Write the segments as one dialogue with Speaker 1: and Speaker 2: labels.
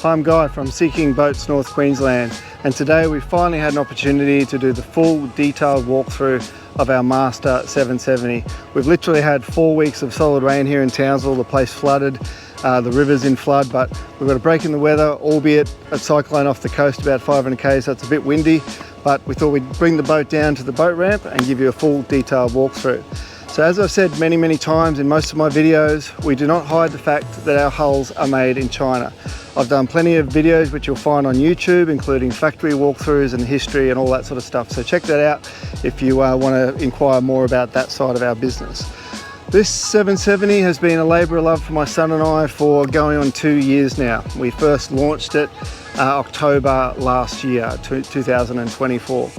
Speaker 1: I'm Guy from Seaking Boats, North Queensland, and today we finally had an opportunity to do the full detailed walkthrough of our Master 770. We've literally had 4 weeks of solid rain here in Townsville. The place flooded, the river's in flood, but we've got a break in the weather, albeit a cyclone off the coast about 500 k's, so it's a bit windy, but we thought we'd bring the boat down to the boat ramp and give you a full detailed walkthrough. So as I've said many times in most of my videos, we do not hide the fact that our hulls are made in China. I've done plenty of videos which you'll find on YouTube, including factory walkthroughs and history and all that sort of stuff. So check that out if you want to inquire more about that side of our business. This 770 has been a labour of love for my son and I for going on 2 years now. We first launched it October last year, 2024.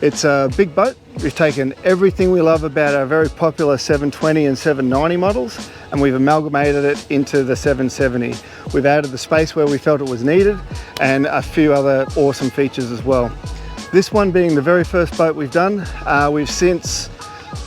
Speaker 1: It's a big boat. We've taken everything we love about our very popular 720 and 790 models and we've amalgamated it into the 770. We've added the space where we felt it was needed and a few other awesome features as well. This one being the very first boat we've done, we've since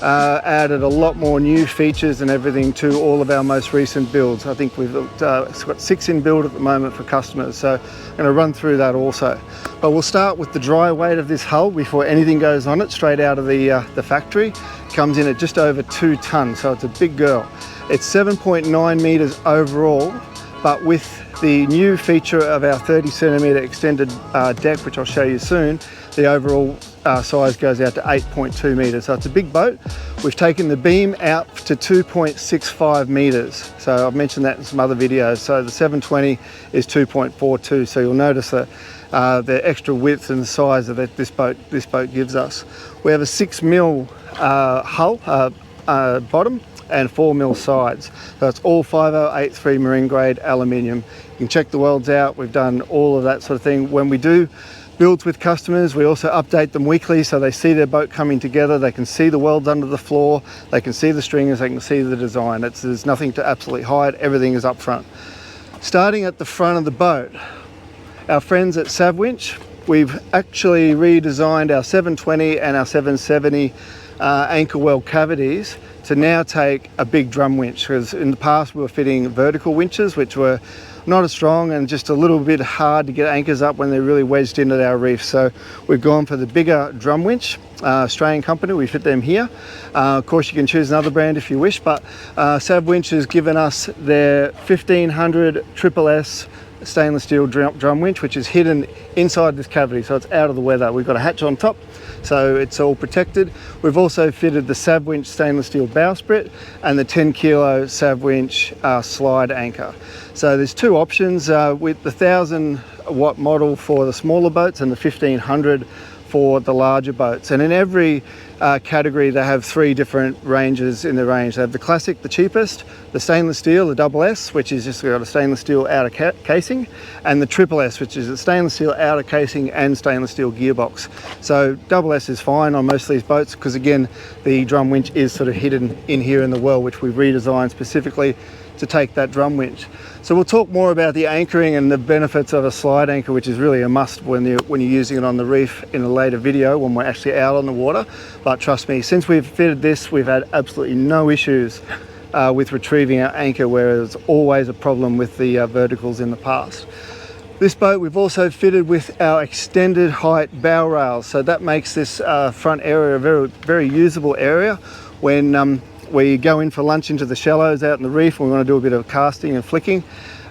Speaker 1: added a lot more new features and everything to all of our most recent builds. I think we've got 6 in build at the moment for customers, so I'm going to run through that also. But we'll start with the dry weight of this hull before anything goes on it, straight out of the factory. It comes in at just over 2 tonnes, so it's a big girl. It's 7.9 metres overall, but with the new feature of our 30 centimetre extended deck, which I'll show you soon, the overall size goes out to 8.2 metres. So it's a big boat. We've taken the beam out to 2.65 metres. So I've mentioned that in some other videos. So the 720 is 2.42. So you'll notice that the extra width and the size that this boat gives us. We have a 6mm hull bottom and 4mm sides. So it's all 5083 marine grade aluminium. You can check the welds out. We've done all of that sort of thing. When we do builds with customers, we also update them weekly so they see their boat coming together. They can see the welds under the floor, they can see the stringers, they can see the design. There's nothing to absolutely hide, everything is up front. Starting at the front of the boat, our friends at Savwinch, we've actually redesigned our 720 and our 770 anchor well cavities to now take a big drum winch, because in the past we were fitting vertical winches which were not as strong and just a little bit hard to get anchors up when they're really wedged into our reef. So we've gone for the bigger drum winch, Australian company, we fit them here. Of course you can choose another brand if you wish, but Savwinch has given us their 1500 SSS stainless steel drum winch, which is hidden inside this cavity, so it's out of the weather. We've got a hatch on top, so it's all protected. We've also fitted the Savwinch stainless steel bowsprit and the 10 kilo Savwinch slide anchor. So there's two options with the 1000 watt model for the smaller boats and the 1500 for the larger boats. And in every category they have 3 different ranges in the range. They have the classic, the cheapest, the stainless steel, the SS, which is just got a stainless steel outer casing, and the SSS, which is a stainless steel outer casing and stainless steel gearbox. So SS is fine on most of these boats because again the drum winch is sort of hidden in here in the well, which we've redesigned specifically to take that drum winch. So we'll talk more about the anchoring and the benefits of a slide anchor, which is really a must when you're using it on the reef, in a later video when we're actually out on the water. But trust me, since we've fitted this, we've had absolutely no issues with retrieving our anchor, whereas always a problem with the verticals in the past. This boat we've also fitted with our extended height bow rails, so that makes this front area a very usable area when we go in for lunch into the shallows out in the reef and we want to do a bit of casting and flicking.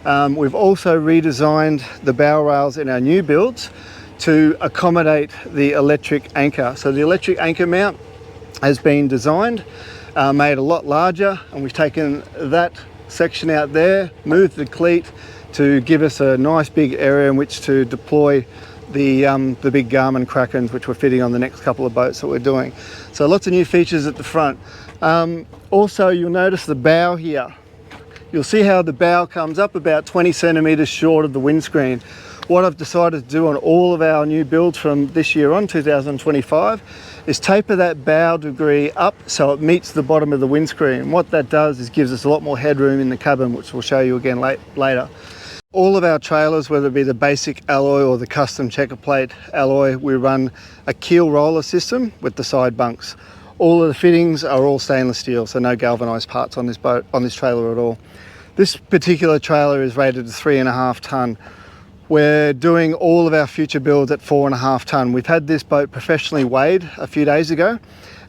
Speaker 1: We've also redesigned the bow rails in our new builds to accommodate the electric anchor. So the electric anchor mount has been designed, made a lot larger, and we've taken that section out there, moved the cleat to give us a nice big area in which to deploy the big Garmin Krakens, which we're fitting on the next couple of boats that we're doing. So lots of new features at the front. Also you'll notice the bow here. You'll see how the bow comes up about 20 centimetres short of the windscreen. What I've decided to do on all of our new builds from this year on, 2025, is taper that bow degree up so it meets the bottom of the windscreen. What that does is gives us a lot more headroom in the cabin, which we'll show you again later. All of our trailers, whether it be the basic alloy or the custom checker plate alloy, we run a keel roller system with the side bunks. All of the fittings are all stainless steel, so no galvanized parts on this boat, on this trailer at all. This particular trailer is rated to 3.5 tonne. We're doing all of our future builds at 4.5 tonne. We've had this boat professionally weighed a few days ago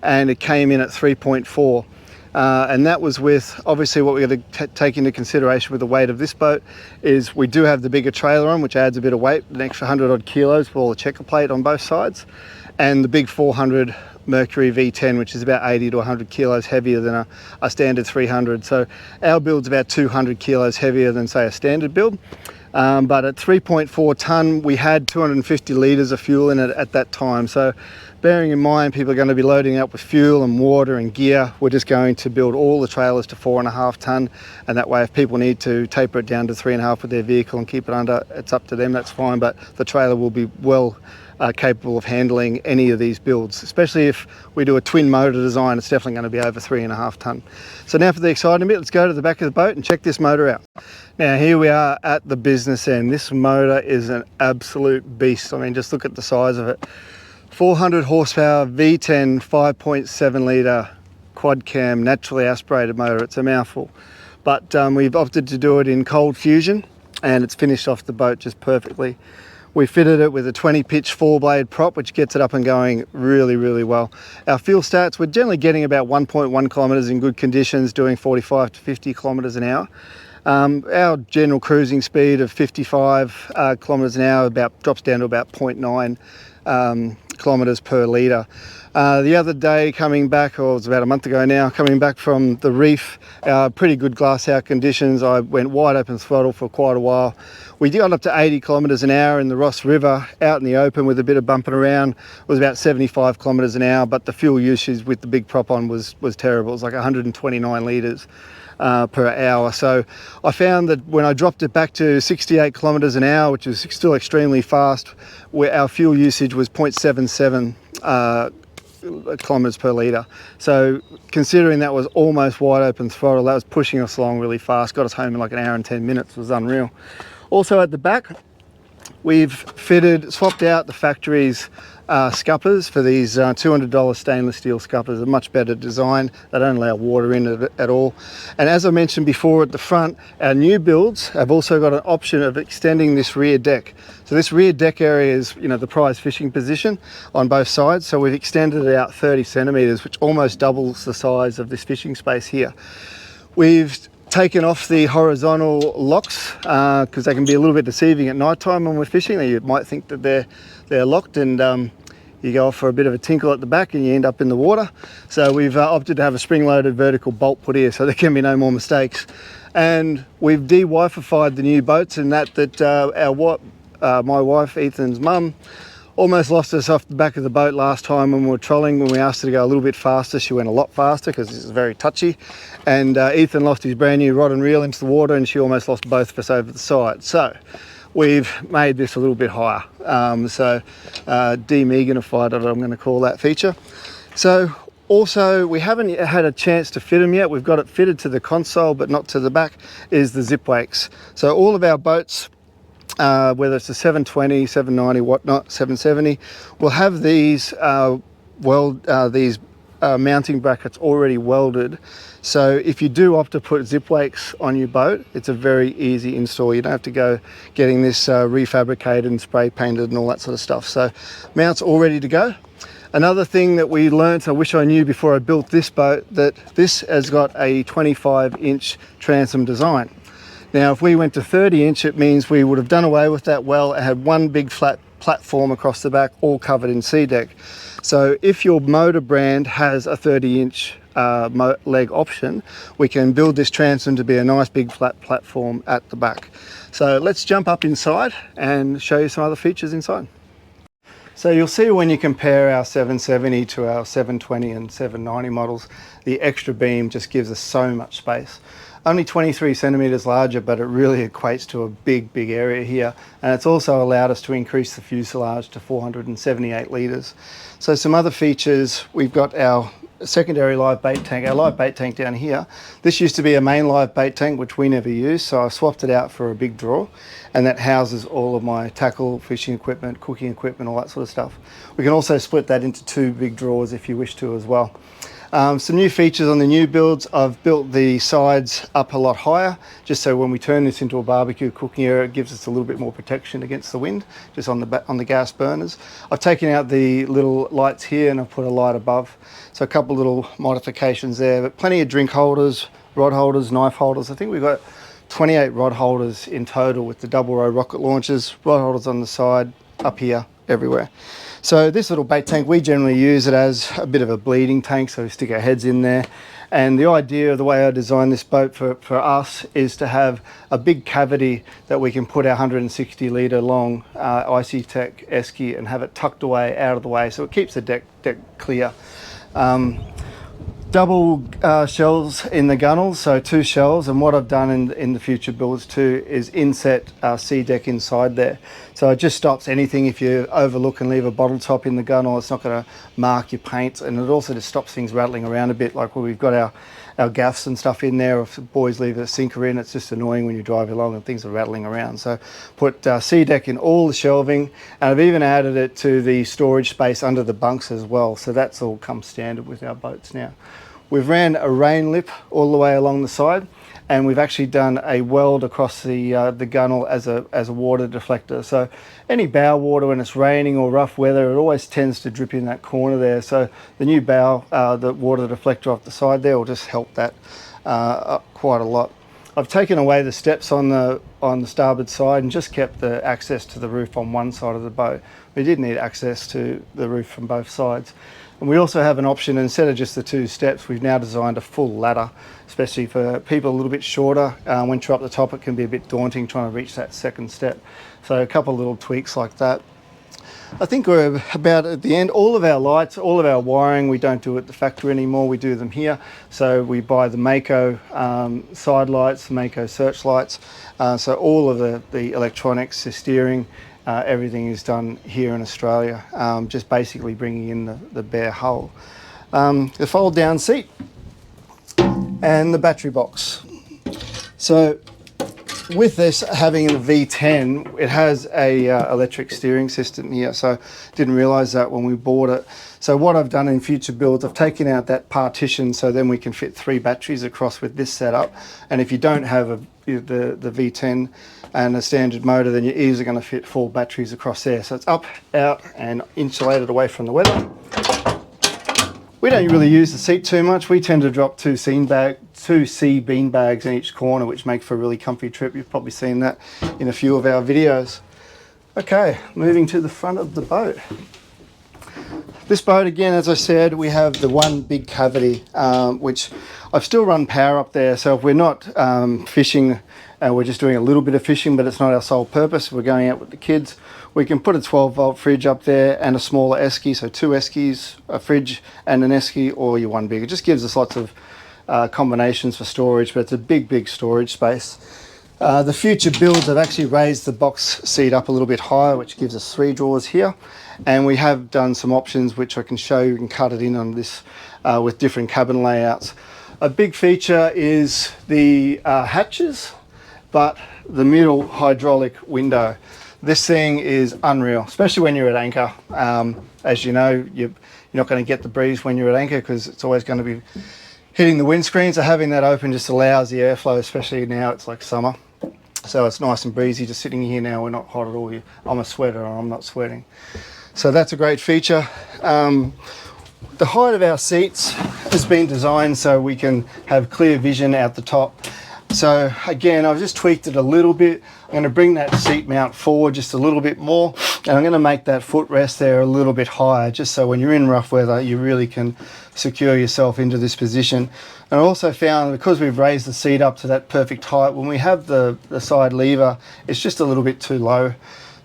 Speaker 1: and it came in at 3.4. And that was with, obviously what we're going to take into consideration with the weight of this boat is we do have the bigger trailer on, which adds a bit of weight, an extra 100 odd kilos for all the checker plate on both sides, and the big 400 Mercury V10, which is about 80 to 100 kilos heavier than a standard 300. So our build's about 200 kilos heavier than, say, a standard build. But at 3.4 tonne, we had 250 litres of fuel in it at that time. So bearing in mind people are going to be loading up with fuel and water and gear, we're just going to build all the trailers to 4.5 tonne. And that way, if people need to taper it down to 3.5 with their vehicle and keep it under, it's up to them, that's fine. But the trailer will be well capable of handling any of these builds, especially if we do a twin motor design. It's definitely going to be over 3.5 tonne. So now for the exciting bit, let's go to the back of the boat and check this motor out. Now here we are at the business end. This motor is an absolute beast. I mean, just look at the size of it. 400 horsepower V10 5.7 litre quad cam naturally aspirated motor. It's a mouthful, but we've opted to do it in cold fusion and it's finished off the boat just perfectly. We fitted it with a 20 pitch 4-blade prop, which gets it up and going really, really well. Our fuel stats, we're generally getting about 1.1 kilometres in good conditions, doing 45 to 50 kilometres an hour. Our general cruising speed of 55 kilometres an hour drops down to about 0.9 kilometres per litre. The other day coming back, or it was about a month ago now, coming back from the reef, pretty good glasshouse conditions. I went wide open throttle for quite a while. We got up to 80 kilometres an hour in the Ross River, out in the open with a bit of bumping around. It was about 75 kilometres an hour, but the fuel usage with the big prop on was terrible. It was like 129 litres per hour. So I found that when I dropped it back to 68 kilometres an hour, which is still extremely fast, where our fuel usage was 0.77 kilometres per litre. So considering that was almost wide open throttle, that was pushing us along really fast, got us home in like an hour and 10 minutes. It was unreal. Also at the back, we've swapped out the factory's scuppers for these $200 stainless steel scuppers. A much better design. They don't allow water in it at all. And as I mentioned before at the front, our new builds have also got an option of extending this rear deck. So this rear deck area is, the prize fishing position on both sides. So we've extended it out 30 centimetres, which almost doubles the size of this fishing space here. We've taken off the horizontal locks because they can be a little bit deceiving at night time when we're fishing. You might think that they're locked, and you go off for a bit of a tinkle at the back and you end up in the water. So we've opted to have a spring-loaded vertical bolt put here so there can be no more mistakes. And we've de-Wi-Fied the new boats in that my wife, Ethan's mum, almost lost us off the back of the boat last time when we were trolling. When we asked her to go a little bit faster, she went a lot faster because this is very touchy. And Ethan lost his brand new rod and reel into the water, and she almost lost both of us over the side. So we've made this a little bit higher. De-Meganified, I'm going to call that feature. So also, we haven't had a chance to fit them yet. We've got it fitted to the console, but not to the back, is the zip wakes. So all of our boats, whether it's a 720, 790, whatnot, 770, will have these mounting brackets already welded. So if you do opt to put zip wakes on your boat, it's a very easy install. You don't have to go getting this refabricated and spray painted and all that sort of stuff. So mounts all ready to go. Another thing that we learnt, I wish I knew before I built this boat, that this has got a 25-inch transom design. Now, if we went to 30-inch, it means we would have done away with that well and had one big flat platform across the back, all covered in SeaDeck. So if your motor brand has a 30-inch leg option, we can build this transom to be a nice big flat platform at the back. So let's jump up inside and show you some other features inside. So you'll see when you compare our 770 to our 720 and 790 models, the extra beam just gives us so much space. Only 23 centimetres larger, but it really equates to a big area here. And it's also allowed us to increase the fuselage to 478 litres. So some other features, we've got our secondary live bait tank, our live bait tank down here. This used to be a main live bait tank, which we never used, so I swapped it out for a big drawer, and that houses all of my tackle, fishing equipment, cooking equipment, all that sort of stuff. We can also split that into two big drawers if you wish to as well. Some new features on the new builds, I've built the sides up a lot higher, just so when we turn this into a barbecue cooking area, it gives us a little bit more protection against the wind, just on the gas burners. I've taken out the little lights here and I've put a light above. So a couple little modifications there, but plenty of drink holders, rod holders, knife holders. I think we've got 28 rod holders in total with the double row rocket launchers, rod holders on the side, up here, everywhere. So this little bait tank, we generally use it as a bit of a bleeding tank, so we stick our heads in there. And the idea of the way I designed this boat for us is to have a big cavity that we can put our 160 litre long IC-Tech esky and have it tucked away, out of the way, so it keeps the deck clear. Double shells in the gunnels, so 2 shells, and what I've done in the future builds too is inset sea deck inside there. So it just stops anything. If you overlook and leave a bottle top in the gunnel, it's not going to mark your paint, and it also just stops things rattling around a bit, like where we've got our gaffs and stuff in there. If the boys leave a sinker in, it's just annoying when you drive along and things are rattling around. So put sea deck in all the shelving, and I've even added it to the storage space under the bunks as well. So that's all come standard with our boats now. We've ran a rain lip all the way along the side, and we've actually done a weld across the gunnel as a water deflector. So any bow water when it's raining or rough weather, it always tends to drip in that corner there. So the new bow, the water deflector off the side there will just help that up quite a lot. I've taken away the steps on the starboard side and just kept the access to the roof on one side of the boat. We did need access to the roof from both sides. And we also have an option, instead of just the 2 steps, we've now designed a full ladder, especially for people a little bit shorter. Once you're up the top, it can be a bit daunting trying to reach that second step. So a couple of little tweaks like that. I think we're about at the end. All of our lights, all of our wiring, we don't do at the factory anymore, we do them here. So we buy the Mako side lights, the Mako search lights. So all of the electronics, the steering, everything is done here in Australia, just basically bringing in the bare hull. The fold down seat and the battery box. So with this having a V10, it has a electric steering system here, so didn't realize that when we bought it. So what I've done in future builds, I've taken out that partition so then we can fit 3 batteries across with this setup. And if you don't have the V10 and a standard motor, then you're easily going to fit 4 batteries across there. So it's up, out and insulated away from the weather. We don't really use the seat too much. We tend to drop 2 sea bean bags in each corner, which makes for a really comfy trip. You've probably seen that in a few of our videos. Okay, moving to the front of the boat. This boat, again, as I said, we have the one big cavity, which I've still run power up there. So if we're not fishing, we're just doing a little bit of fishing, but it's not our sole purpose. We're going out with the kids. We can put a 12-volt fridge up there and a smaller esky, so 2 eskies, a fridge and an esky, or your one big. It just gives us lots of combinations for storage, but it's a big storage space. The future builds have actually raised the box seat up a little bit higher, which gives us 3 drawers here. And we have done some options which I can show you. You can cut it in on this with different cabin layouts. A big feature is the hatches, but the middle hydraulic window. This thing is unreal, especially when you're at anchor. As you know, you're not going to get the breeze when you're at anchor because it's always going to be hitting the windscreen. So having that open just allows the airflow, especially now it's like summer. So it's nice and breezy just sitting here now. We're not hot at all. I'm a sweater or I'm not sweating. So that's a great feature. The height of our seats has been designed so we can have clear vision out the top. So again, I've just tweaked it a little bit. I'm going to bring that seat mount forward just a little bit more, and I'm going to make that footrest there a little bit higher, just so when you're in rough weather, you really can secure yourself into this position. And I also found, because we've raised the seat up to that perfect height, when we have the side lever, it's just a little bit too low.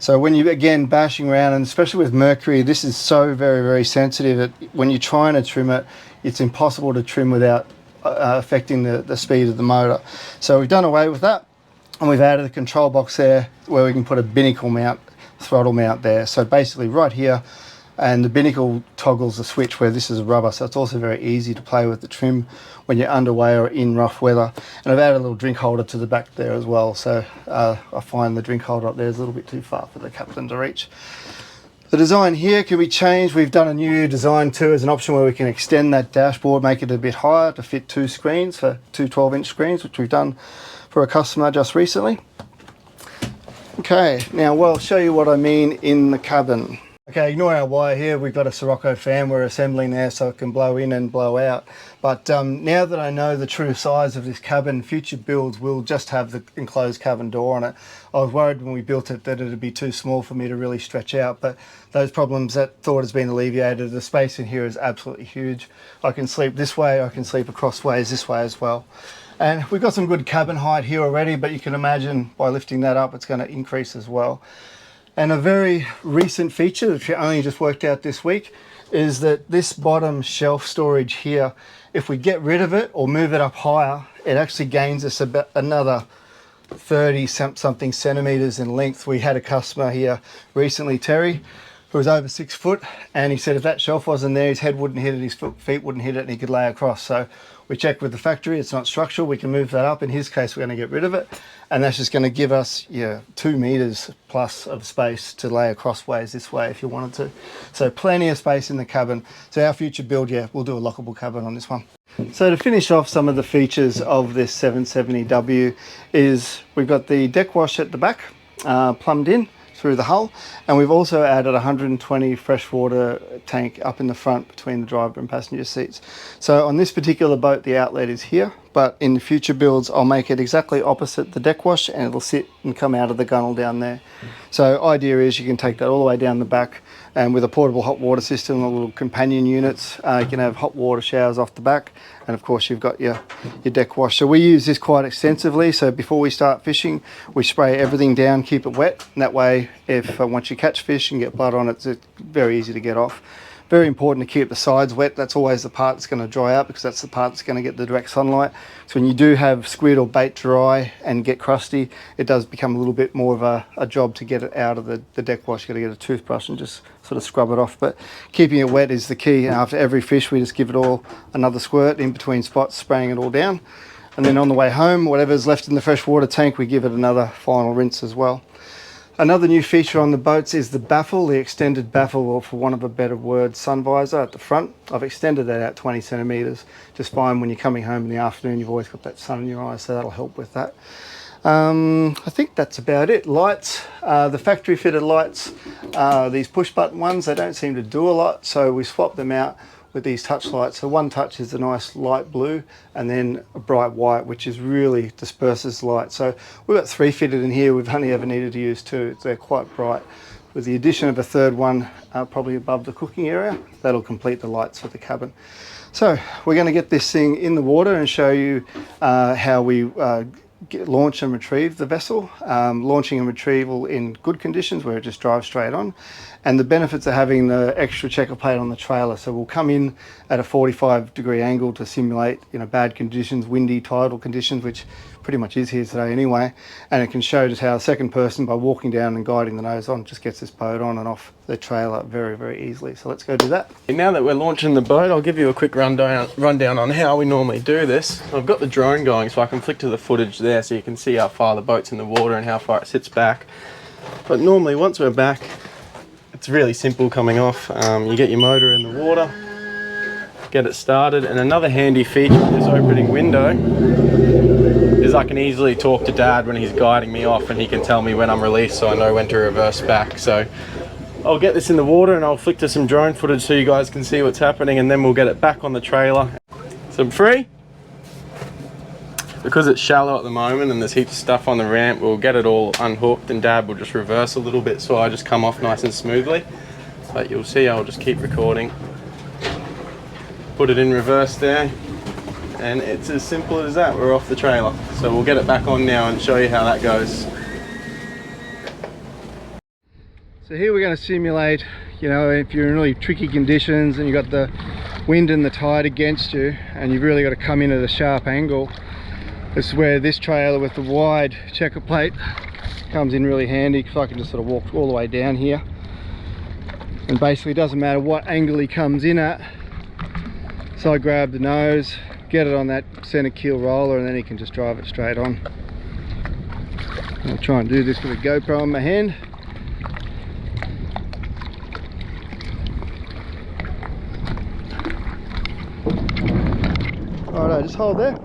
Speaker 1: So when you, again, bashing around, and especially with mercury, this is so very sensitive that when you're trying to trim it, it's impossible to trim without affecting the speed of the motor. So we've done away with that, and we've added a control box there where we can put a binnacle mount, throttle mount there. So basically right here, and the binnacle toggles the switch where this is a rubber, so it's also very easy to play with the trim when you're underway or in rough weather. And I've added a little drink holder to the back there as well, so I find the drink holder up there is a little bit too far for the captain to reach. The design here can be changed. We've done a new design too as an option where we can extend that dashboard, make it a bit higher to fit 2 screens for 2 12-inch screens, which we've done for a customer just recently. Okay, now I'll show you what I mean in the cabin. Okay, ignore our wire here. We've got a Sirocco fan we're assembling there so it can blow in and blow out. But now that I know the true size of this cabin, future builds will just have the enclosed cabin door on it. I was worried when we built it that it'd be too small for me to really stretch out, but those problems, that thought has been alleviated. The space in here is absolutely huge. I can sleep this way, I can sleep across ways this way as well. And we've got some good cabin height here already, but you can imagine by lifting that up, it's going to increase as well. And a very recent feature, which I only just worked out this week, is that this bottom shelf storage here, if we get rid of it or move it up higher, it actually gains us about another 30 something centimeters in length. We had a customer here recently, Terry, who was over 6 foot, and he said if that shelf wasn't there, his head wouldn't hit it, his feet wouldn't hit it, and he could lay across. So we checked with the factory, it's not structural, we can move that up. In his case, we're going to get rid of it, and that's just going to give us 2 meters plus of space to lay across ways this way if you wanted to. So plenty of space in the cabin. So our future build, we'll do a lockable cabin on this one. So to finish off some of the features of this 770W is we've got the deck wash at the back, plumbed in through the hull, and we've also added a 120 freshwater tank up in the front between the driver and passenger seats. So on this particular boat, the outlet is here, but in the future builds I'll make it exactly opposite the deck wash, and it'll sit and come out of the gunnel down there. So idea is you can take that all the way down the back, and with a portable hot water system, the little companion units, you can have hot water showers off the back, and of course you've got your deck wash. So we use this quite extensively, so before we start fishing we spray everything down, keep it wet, and that way if once you catch fish and get blood on it, it's very easy to get off. Very important to keep the sides wet. That's always the part that's going to dry out, because that's the part that's going to get the direct sunlight. So when you do have squid or bait dry and get crusty, it does become a little bit more of a job to get it out of the deck wash. You've got to get a toothbrush and just sort of scrub it off. But keeping it wet is the key. And after every fish, we just give it all another squirt in between spots, spraying it all down. And then on the way home, whatever's left in the freshwater tank, we give it another final rinse as well. Another new feature on the boats is the baffle, the extended baffle, or for want of a better word, sun visor at the front. I've extended that out 20 centimeters. Just fine when you're coming home in the afternoon, you've always got that sun in your eyes, so that'll help with that. I think that's about it. Lights, the factory fitted lights, these push button ones, they don't seem to do a lot, so we swapped them out with these touch lights. So one touch is a nice light blue, and then a bright white, which is really disperses light. So we've got 3 fitted in here. We've only ever needed to use 2. They're quite bright. With the addition of a third one, probably above the cooking area, that'll complete the lights for the cabin. So we're going to get this thing in the water and show you how we launch and retrieve the vessel. Launching and retrieval in good conditions where it just drives straight on, and the benefits of having the extra checker plate on the trailer. So we'll come in at a 45-degree angle to simulate bad conditions, windy, tidal conditions, which pretty much is here today anyway, and it can show just how a second person, by walking down and guiding the nose on, just gets this boat on and off the trailer very, very easily. So let's go do that.
Speaker 2: Now that we're launching the boat, I'll give you a quick rundown on how we normally do this. I've got the drone going, so I can flick to the footage there so you can see how far the boat's in the water and how far it sits back. But normally once we're back, it's really simple coming off. You get your motor in the water, get it started, and another handy feature of this opening window is I can easily talk to Dad when he's guiding me off, and he can tell me when I'm released so I know when to reverse back. So I'll get this in the water and I'll flick to some drone footage so you guys can see what's happening, and then we'll get it back on the trailer. So I'm free. Because it's shallow at the moment and there's heaps of stuff on the ramp, we'll get it all unhooked and Dad will just reverse a little bit so I just come off nice and smoothly. But you'll see I'll just keep recording. Put it in reverse there, and it's as simple as that. We're off the trailer. So we'll get it back on now and show you how that goes.
Speaker 1: So here we're going to simulate, if you're in really tricky conditions and you've got the wind and the tide against you and you've really got to come in at a sharp angle. This is where this trailer with the wide checker plate comes in really handy, because I can just sort of walk all the way down here, and basically it doesn't matter what angle he comes in at. So I grab the nose, get it on that center keel roller, and then he can just drive it straight on. I'll try and do this with a GoPro in my hand. just hold there.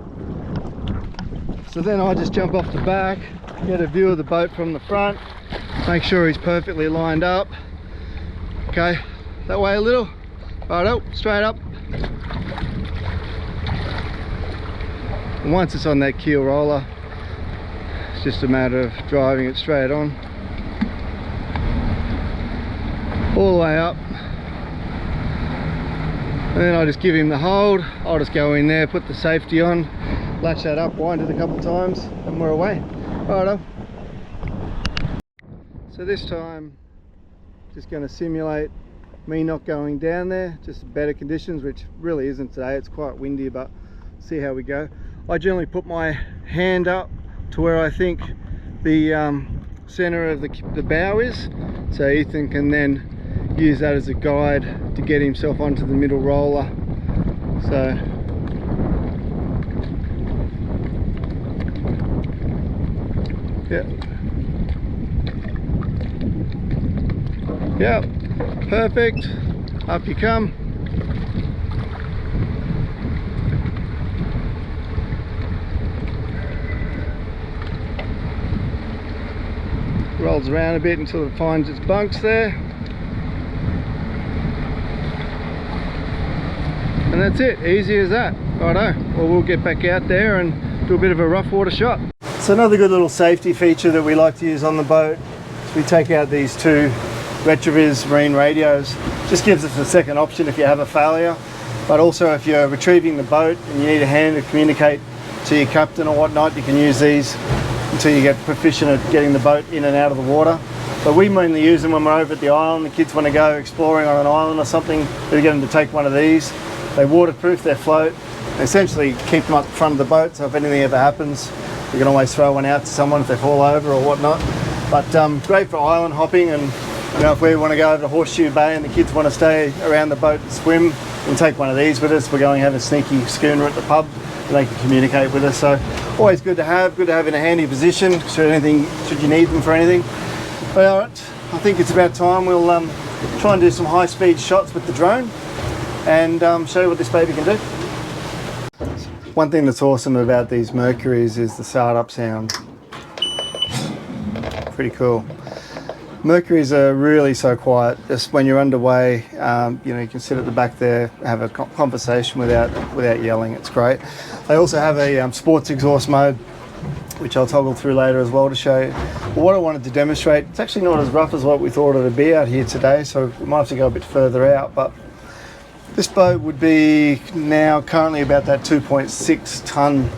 Speaker 1: So then I just jump off the back, get a view of the boat from the front, make sure he's perfectly lined up. Okay, that way a little. Righto, straight up. And once it's on that keel roller, it's just a matter of driving it straight on. All the way up. And then I just give him the hold. I'll just go in there, put the safety on, latch that up, wind it a couple of times, and we're away. Righto. So this time, just going to simulate me not going down there, just better conditions, which really isn't today. It's quite windy, but see how we go. I generally put my hand up to where I think the center of the bow is, so Ethan can then use that as a guide to get himself onto the middle roller. So yeah, perfect. Up you come. Rolls around a bit until it finds its bunks there. And that's it, easy as that. Righto, well, we'll get back out there and do a bit of a rough water shot. So another good little safety feature that we like to use on the boat is we take out these two Retvis Marine Radios. Just gives us a second option if you have a failure, but also if you're retrieving the boat and you need a hand to communicate to your captain or whatnot, you can use these until you get proficient at getting the boat in and out of the water. But we mainly use them when we're over at the island. The kids want to go exploring on an island or something, we get them to take one of these. They waterproof their float, and essentially keep them up the front of the boat, so if anything ever happens, you can always throw one out to someone if they fall over or whatnot. But great for island hopping, and you know, if we want to go over to Horseshoe Bay and the kids want to stay around the boat and swim, we can take one of these with us. We're going to have a sneaky schooner at the pub, and they can communicate with us. So always good to have in a handy position should you need them for anything. But all right, I think it's about time we'll try and do some high-speed shots with the drone and show you what this baby can do. One thing that's awesome about these Mercuries is the startup sound. Pretty cool. Mercuries are really so quiet. Just when you're underway, you know, you can sit at the back there, have a conversation without yelling. It's great. They also have a sports exhaust mode, which I'll toggle through later as well to show you. But what I wanted to demonstrate, it's actually not as rough as what we thought it would be out here today, so we might have to go a bit further out. But this boat would be now currently about that 2.6 ton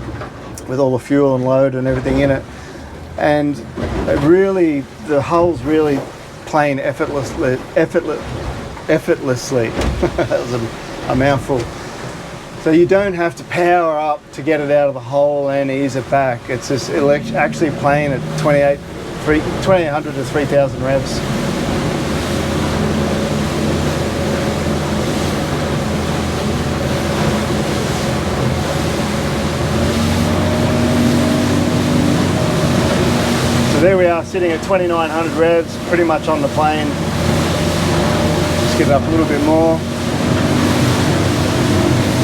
Speaker 1: with all the fuel and load and everything in it. And the hull's really playing effortlessly. That was a mouthful. So you don't have to power up to get it out of the hole and ease it back. It's just actually playing at 2800 to 3000 revs. So there we are, sitting at 2900 revs, pretty much on the plane. Just get it up a little bit more.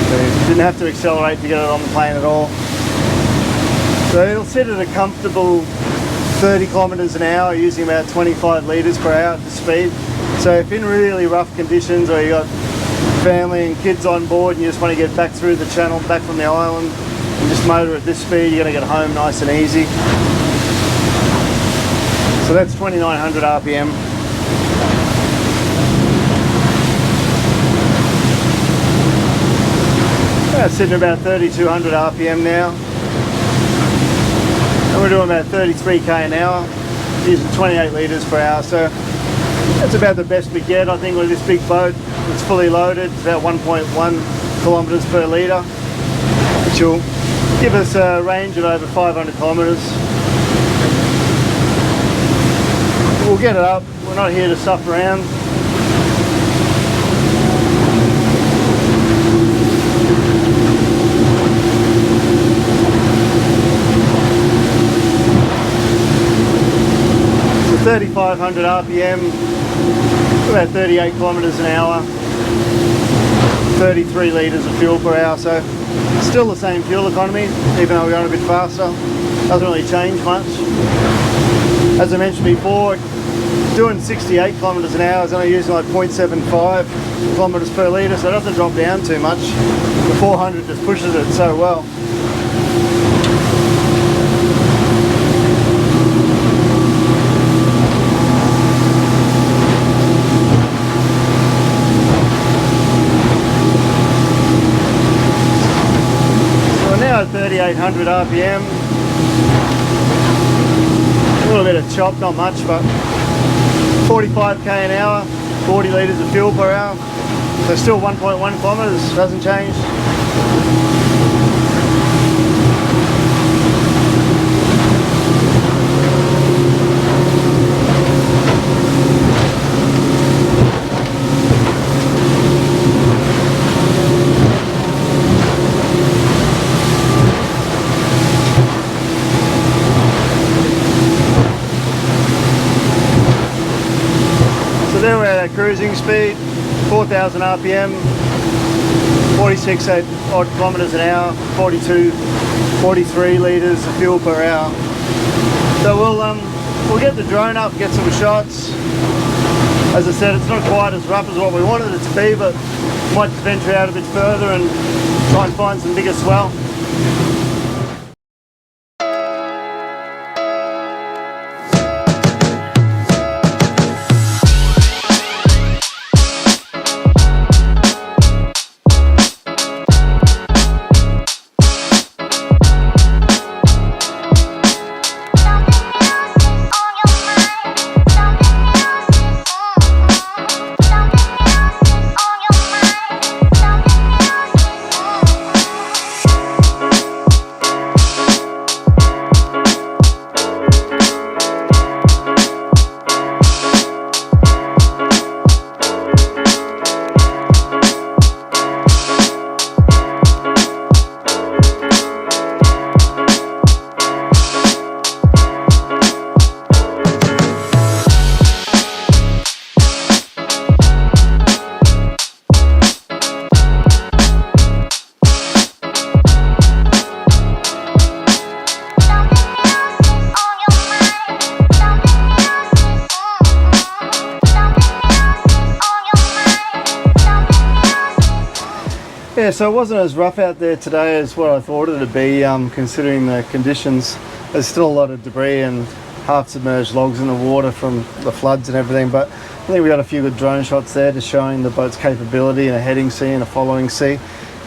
Speaker 1: So you didn't have to accelerate to get it on the plane at all. So it'll sit at a comfortable 30 kilometers an hour, using about 25 liters per hour to speed. So if in really rough conditions, or you got family and kids on board and you just want to get back through the channel, back from the island, and just motor at this speed, you're going to get home nice and easy. So that's 2900 RPM. That's sitting about 3200 RPM now. And we're doing about 33k an hour, using 28 liters per hour. So that's about the best we get, I think, with this big boat. It's fully loaded, it's about 1.1 kilometers per litre, which will give us a range of over 500 kilometers. We'll get it up, we're not here to stuff around. So 3500 RPM, about 38 kilometers an hour. 33 litres of fuel per hour, so still the same fuel economy, even though we're going a bit faster. Doesn't really change much. As I mentioned before, doing 68 kilometres an hour is only using like 0.75 kilometres per litre, so it doesn't drop down too much. The 400 just pushes it so well. So we're now at 3800 RPM. A little bit of chop, not much, but 45k an hour, 40 litres of fuel per hour, so still 1.1 kilometres, doesn't change. There we're at cruising speed, 4,000 RPM, 46 odd kilometres an hour, 43 litres of fuel per hour. So we'll get the drone up, get some shots. As I said, it's not quite as rough as what we wanted it to be, but might just venture out a bit further and try and find some bigger swell. Yeah, so it wasn't as rough out there today as what I thought it would be, considering the conditions. There's still a lot of debris and half submerged logs in the water from the floods and everything, but I think we got a few good drone shots there just showing the boat's capability in a heading sea and a following sea.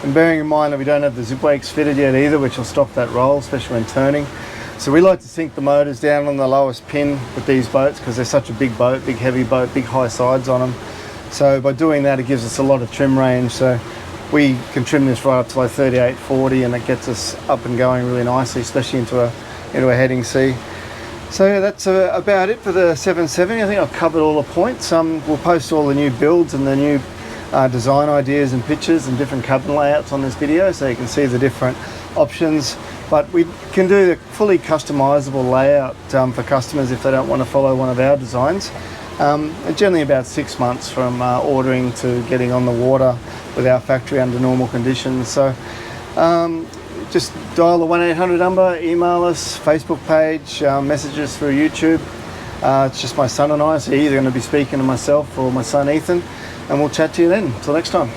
Speaker 1: And bearing in mind that we don't have the zip wakes fitted yet either, which will stop that roll, especially when turning. So we like to sink the motors down on the lowest pin with these boats because they're such a big boat, big heavy boat, big high sides on them. So by doing that, it gives us a lot of trim range. So we can trim this right up to like 38, 40, and it gets us up and going really nicely, especially into a heading sea. So yeah, that's about it for the 770. I think I've covered all the points. We'll post all the new builds and the new design ideas and pictures and different cabin layouts on this video, so you can see the different options. But we can do the fully customizable layout for customers if they don't want to follow one of our designs. Generally about 6 months from ordering to getting on the water with our factory under normal conditions. So just dial the 1-800 number, email us, Facebook page, message us through YouTube. It's just my son and I, so you're either going to be speaking to myself or my son Ethan, and we'll chat to you then. Until next time.